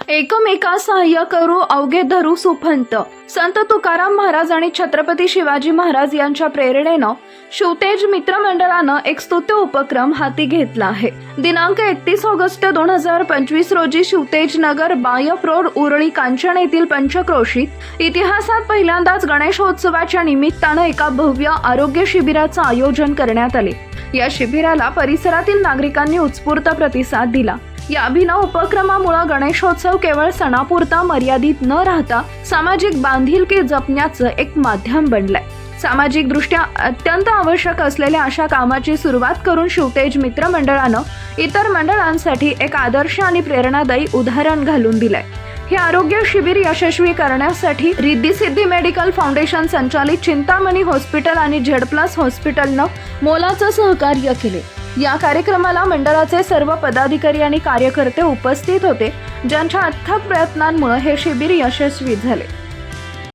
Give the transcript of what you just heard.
एकमेका सहाय्य करू अवघे धरू सुपंथ. संत तुकाराम महाराज आणि छत्रपती शिवाजी महाराज यांच्या प्रेरणेनं शिवतेज मित्र मंडळानं एक स्तुत्य उपक्रम हाती घेतला आहे. दिनांक 31 ऑगस्ट 2025 रोजी शिवतेज नगर बायप रोड उरळी कांचन येथील पंचक्रोशीत इतिहासात पहिल्यांदाच गणेशोत्सवाच्या निमित्तानं एका भव्य आरोग्य शिबिराचं आयोजन करण्यात आले. या शिबिराला परिसरातील नागरिकांनी उत्स्फूर्त प्रतिसाद दिला. या अभिनव उपक्रमामुळे गणेशोत्सव केवळ सणापुरता मर्यादित न राहता सामाजिक बांधिलकी जपण्याचं एक माध्यम बनलंय. सामाजिक दृष्ट्या अत्यंत आवश्यक असलेल्या अशा कामाची सुरुवात करून शिवतेज मित्र मंडळानं इतर मंडळांसाठी एक आदर्श आणि प्रेरणादायी उदाहरण घालून दिलंय. हे आरोग्य शिबिर यशस्वी करण्यासाठी रिद्धी सिद्धी मेडिकल फाउंडेशन संचालित चिंतामणी हॉस्पिटल आणि झेड+ हॉस्पिटलनं मोलाचं सहकार्य केले. या कार्यक्रमाला मंडळाचे सर्व पदाधिकारी आणि कार्यकर्ते उपस्थित होते, ज्यांच्या अथक प्रयत्नांमुळे हे शिबिर यशस्वी झाले.